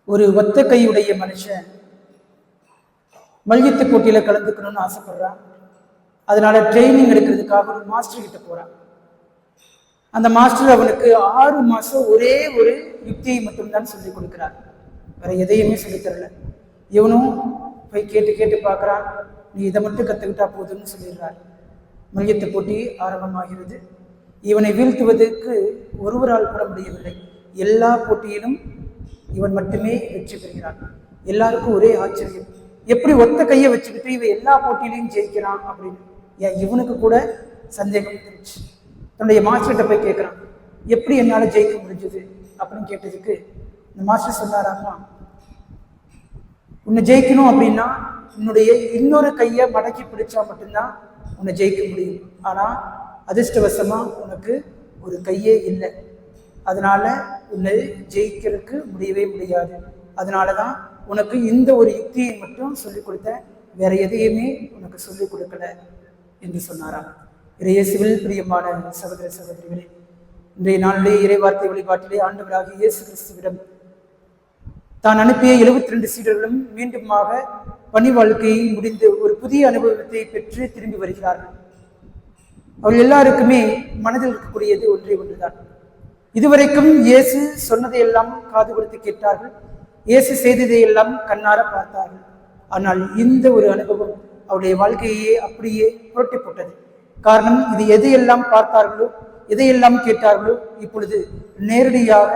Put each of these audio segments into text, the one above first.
ஒரு ஒத்த கையுடைய மனுஷன் மல்யுத்த போட்டியில கலந்துக்கணும்னு ஆசைப்படுறான். அதனால ட்ரைனிங் எடுக்கிறதுக்காக ஒரு மாஸ்டர் கிட்ட போறான். அந்த மாஸ்டர் அவனுக்கு 6 மாசம் ஒரே ஒரு யுக்தியை மட்டும்தான் சொல்லிக் கொடுக்கிறார். வேற எதையுமே சொல்லித் தரல. இவனும் போய் கேட்டு கேட்டு பார்க்குறான். நீ இதை மட்டும் கற்றுக்கிட்டா போதும்னு சொல்லிடுறார். மல்யுத்த போட்டி ஆரம்பமாகிறது. இவனை வீழ்த்துவதற்கு ஒருவரால் கூட முடியவில்லை. எல்லா போட்டியிலும் இவன் மட்டுமே வெற்றி பெறுகிறான். எல்லாருக்கும் ஒரே ஆச்சரியம், எப்படி ஒத்த கையை வச்சுக்கிட்டு இவன் எல்லா போட்டியிலையும் ஜெயிக்கிறான் அப்படின்னு. இவனுக்கு கூட சந்தேகம் இருந்துச்சு. தன்னுடைய மாஸ்டர்கிட்ட போய் கேட்குறான், எப்படி என்னால் ஜெயிக்க முடிஞ்சது அப்படின்னு கேட்டதுக்கு இந்த மாஸ்டர் சொன்னாராமா, உன்னை ஜெயிக்கணும் அப்படின்னா உன்னுடைய இன்னொரு கையை மடக்கி பிடிச்சா மட்டும்தான் உன்னை ஜெயிக்க முடியும். ஆனால் அதிர்ஷ்டவசமா உனக்கு ஒரு கையே இல்லை. அதனால உன்னை ஜெயிக்கிறதுக்கு முடியவே முடியாது. அதனால தான் உனக்கு இந்த ஒரு யுக்தியை மட்டும் சொல்லிக் கொடுத்த, வேற எதையுமே உனக்கு சொல்லிக் கொடுக்கல என்று சொன்னாராம். இயேசுவில் பிரியமான சகோதர சகோதரிகளே, இன்றைய நாளிலே இறைவார்த்தை வழிபாட்டிலே ஆண்டவராகிய இயேசு கிறிஸ்துவிடம் தான் அனுப்பிய 72 சீடர்களும் மீண்டுமாக பணி வாழ்க்கையை முடிந்து ஒரு புதிய அனுபவத்தை பெற்று திரும்பி வருகிறார்கள். அவர்கள் எல்லாருக்குமே மனதில் இருக்கக்கூடியது ஒன்றே ஒன்றுதான். இதுவரைக்கும் இயேசு சொன்னதையெல்லாம் காது கொடுத்து கேட்டார்கள், இயேசு செய்ததையெல்லாம் கண்ணார பார்த்தார்கள். ஆனால் இந்த ஒரு அனுபவம் அவருடைய வாழ்க்கையே அப்படியே புரட்டி போட்டது. காரணம், இது எதையெல்லாம் பார்த்தார்களோ, எதையெல்லாம் கேட்டார்களோ, இப்பொழுது நேரடியாக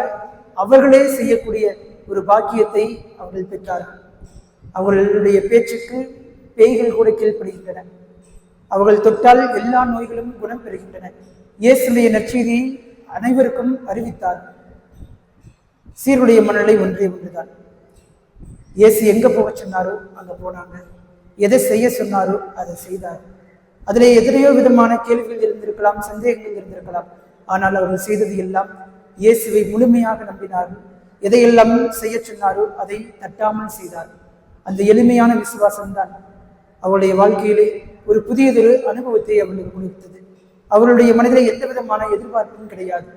அவர்களே செய்யக்கூடிய ஒரு பாக்கியத்தை அவர்கள் பெற்றார்கள். அவர்களுடைய பேச்சுக்கு பேய்கள் கூட கீழ்ப்படுகின்றன. அவர்கள் தொட்டால் எல்லா நோய்களும் குணம் பெறுகின்றன. இயேசுடைய நற்செய்தியை அனைவருக்கும் அறிவித்தார். சீருடைய மனநிலை ஒன்றே ஒன்றுதான். இயேசு எங்க போக சொன்னாரோ அங்க போனாங்க, எதை செய்ய சொன்னாரோ அதை செய்தார். அதிலே எதிரையோ விதமான கேள்விகள் இருந்திருக்கலாம், சந்தேகங்கள் இருந்திருக்கலாம். ஆனால் அவர்கள் செய்தது எல்லாம் இயேசுவை முழுமையாக நம்பினார்கள். எதையெல்லாம் செய்ய சொன்னாரோ அதை தட்டாமல் செய்தார். அந்த எளிமையான விசுவாசம்தான் அவருடைய வாழ்க்கையிலே ஒரு புதியதொரு அனுபவத்தை அவர்களுக்கு கொடுத்தது. அவருடைய மனதிலே எந்த விதமான எதிர்பார்ப்பும் கிடையாது.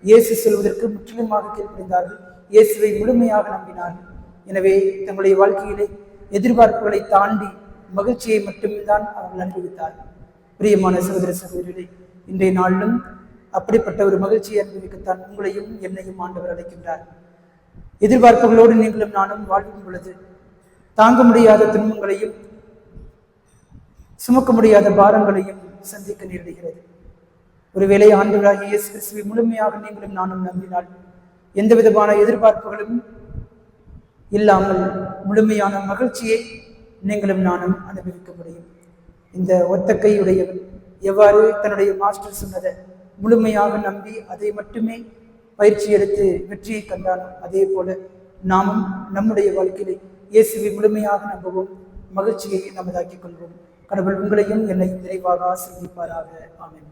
இயேசு சொல்வதற்கு முற்றிலுமாக கீழ்ப்படிந்தார்கள். இயேசுவை முழுமையாக நம்பினார்கள். எனவே தங்களுடைய வாழ்க்கையிலே எதிர்பார்ப்புகளை தாண்டி மகிழ்ச்சியை மட்டும்தான் அவர்கள் அனுபவித்தார்கள். பிரியமான சகோதர சகோதரிகளே, இன்றைய நாளிலும் அப்படிப்பட்ட ஒரு மகிழ்ச்சியை அனுபவிக்கத்தான் உங்களையும் என்னையும் ஆண்டவர் அழைக்கின்றார். எதிர்பார்ப்புகளோடு நீங்களும் நானும் வாழும் பொழுது தாங்க முடியாத துன்பங்களையும் சுமக்க முடியாத பாரங்களையும் சந்திக்க நேரிடுகிறது. ஒருவேளை ஆண்டவராகிய இயேசு கிறிஸ்துவை முழுமையாக நீங்களும் நானும் நம்பினால் எந்த விதமான எதிர்பார்ப்புகளும் இல்லாமல் முழுமையான மகிழ்ச்சியை நீங்களும் நானும் அனுபவிக்க முடியும். இந்த ஒத்த கையுடையவன் எவ்வாறு தன்னுடைய மாஸ்டர் சொன்னதை முழுமையாக நம்பி அதை மட்டுமே பயிற்சி எடுத்து வெற்றியை கண்டானோ, அதே போல நாமும் நம்முடைய வாழ்க்கையிலே இயேசுவை முழுமையாக நம்பவும் மகிழ்ச்சியை நமதாக்கிக் கொள்வோம். கடவுள் உங்களையும் என்னையும் நிறைவாக ஆசீர்வதிப்பாராக. ஆமென்.